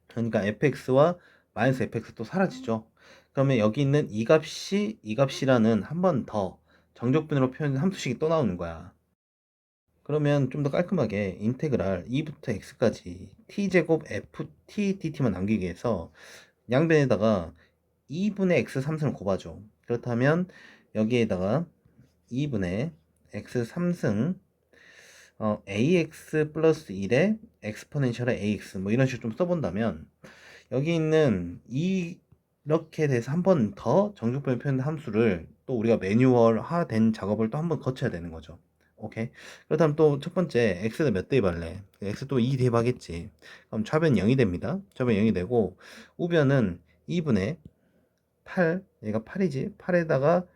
그러니까 fx와 마이너스 fx 또 사라지죠. 그러면 여기 있는 이 값이라는 한 번 더 정적분으로 표현된 함수식이 또 나오는 거야. 그러면 좀 더 깔끔하게 인테그랄 2부터 x까지 t제곱 ft dt만 남기기 위해서 양변에다가 2분의 x 3승을 곱하죠. 그렇다면 여기에다가 2분의 x 3승 ax 플러스 1에 엑스포넨셜의 ax 뭐 이런 식으로 좀 써본다면 여기 있는 이렇게 돼서 한 번 더 정적분을 표현한 함수를 또 우리가 매뉴얼화된 작업을 또 한 번 거쳐야 되는 거죠. 오케이. 그렇다면 또 첫 번째 x는 몇 대입할래? x 또 2 대입하겠지. 그럼 좌변 0이 됩니다. 좌변 0이 되고 우변은 2분의 8 얘가 8이지 8에다가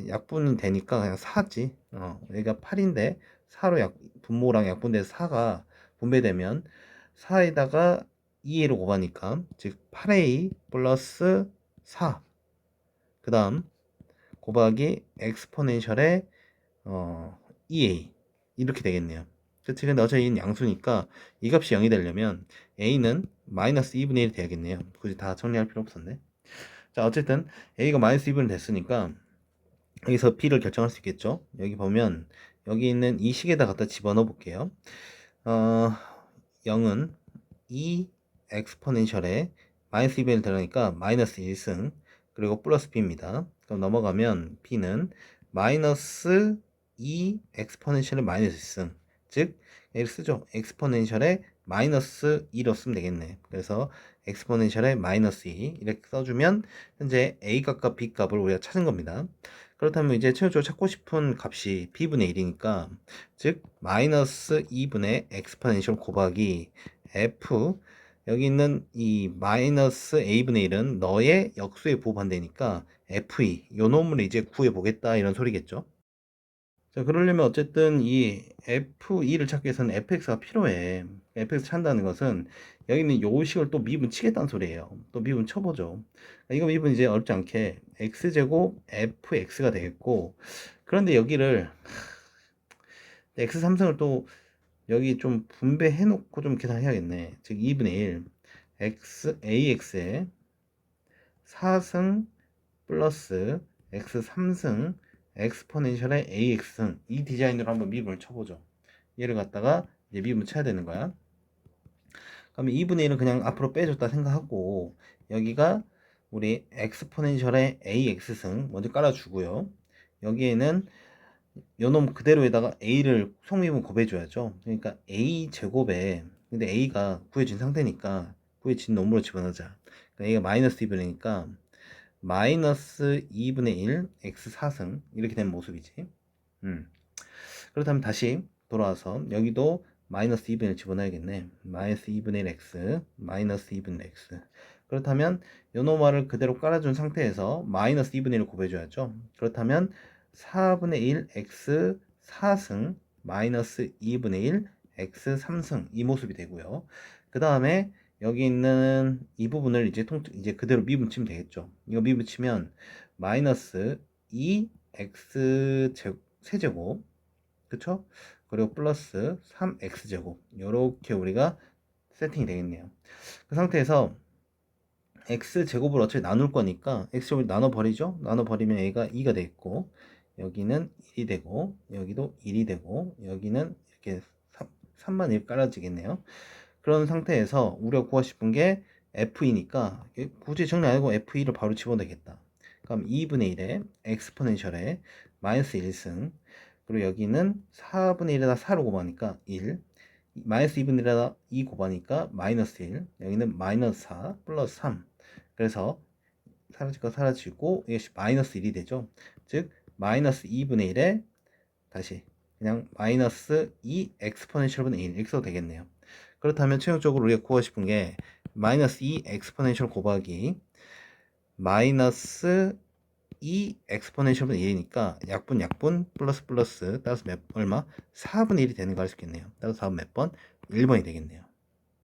약분이 되니까 그냥 4지. 얘가 8인데 4로 분모랑 약분돼서 4가 분배되면 4에다가 2a로 곱하니까 즉 8a 플러스 4 그 다음 곱하기 엑스포넨셜의 2a 이렇게 되겠네요. 그치? 근데 어차피 이는 양수니까 이 값이 0이 되려면 a는 마이너스 2분의 1이 돼야겠네요. 굳이 다 정리할 필요 없었네. 자, 어쨌든 a가 마이너스 2분이 됐으니까 여기서 b를 결정할 수 있겠죠. 여기 보면 여기 있는 이 식에다 갖다 집어넣어 볼게요. 0은 2 엑스포넨셜에 마이너스 2분의 들어가니까 마이너스 1승 그리고 플러스 b입니다. 그럼 넘어가면 b는 마이너스 2 엑스포넨셜의 마이너스 1승 즉 얘를 쓰죠. 엑스포넨셜의 마이너스 2로 쓰면 되겠네. 그래서 엑스포넨셜에 마이너스 2 이렇게 써주면 현재 a 값과 b 값을 우리가 찾은 겁니다. 그렇다면 이제 최종적으로 찾고 싶은 값이 b분의 1이니까 즉 마이너스 2분의 엑스포넨셜 곱하기 f 여기 있는 이 마이너스 a분의 1은 너의 역수의 부호반대니까 f2 요 놈을 이제 구해 보겠다 이런 소리겠죠. 자, 그러려면 어쨌든 이 f2를 찾기 위해서는 fx가 필요해. fx 찾는다는 것은 여기 있는 요 식을 또 미분 치겠다는 소리예요. 또 미분 쳐보죠. 이거 미분 이제 어렵지 않게 x제곱 fx가 되겠고, 그런데 여기를 x 3승을 또 여기 좀 분배해 놓고 좀 계산해야겠네. 즉 2분의 1 x ax에 4승 플러스 x 3승 엑스포넨셜의 ax승 이 디자인으로 한번 미분을 쳐보죠. 얘를 갖다가 이제 미분 쳐야 되는 거야. 그러면 2분의 1은 그냥 앞으로 빼줬다 생각하고 여기가 우리 엑스포넨셜의 ax승 먼저 깔아주고요. 여기에는 요놈 그대로에다가 a를 속미분 곱해줘야죠. 그러니까 a 제곱에 근데 a가 구해진 상태니까 구해진 놈으로 집어넣자. 그러니까 a가 마이너스 2분이니까 마이너스 2분의 1 x 4승 이렇게 된 모습이지. 그렇다면 다시 돌아와서 여기도 마이너스 2분의 1 집어넣어야겠네. 마이너스 2분의 1 x 마이너스 2분의 1 x 그렇다면 요노마를 그대로 깔아준 상태에서 마이너스 2분의 1을 곱해줘야죠. 그렇다면 4분의 1 x 4승 마이너스 2분의 1 x 3승 이 모습이 되고요. 그 다음에 여기 있는 이 부분을 이제 그대로 미분치면 되겠죠. 이거 미분치면 마이너스 2x 세제곱 그쵸? 그리고 플러스 3x제곱 이렇게 우리가 세팅이 되겠네요. 그 상태에서 x제곱을 어차피 나눌 거니까 x제곱을 나눠버리죠. 나눠버리면 a가 2가 되겠고 여기는 1이 되고 여기도 1이 되고 여기는 이렇게 3만 1 깔아지겠네요. 그런 상태에서 우리가 구하고 싶은 게 f2니까 굳이 정리 안 하고 f2를 바로 집어넣겠다. 그럼 2분의 1에 엑스포넨셜에 마이너스 1승 그리고 여기는 4분의 1에다 4로 곱하니까 1 마이너스 2분의 1에다 2 곱하니까 마이너스 1 여기는 마이너스 4 플러스 3 그래서 사라질 거 사라지고 이것이 마이너스 1이 되죠. 즉 마이너스 2분의 1에 다시 그냥 마이너스 2 엑스포넨셜 분의 1 이렇게 써도 되겠네요. 그렇다면 최종적으로 우리가 구하고 싶은 게 마이너스 2 엑스포넨셜 곱하기 마이너스 2 엑스포넨셜 분의 1이니까 약분 플러스 따라서 얼마? 4분의 1이 되는 거 알 수 있겠네요. 따라서 답은 몇 번? 1번이 되겠네요.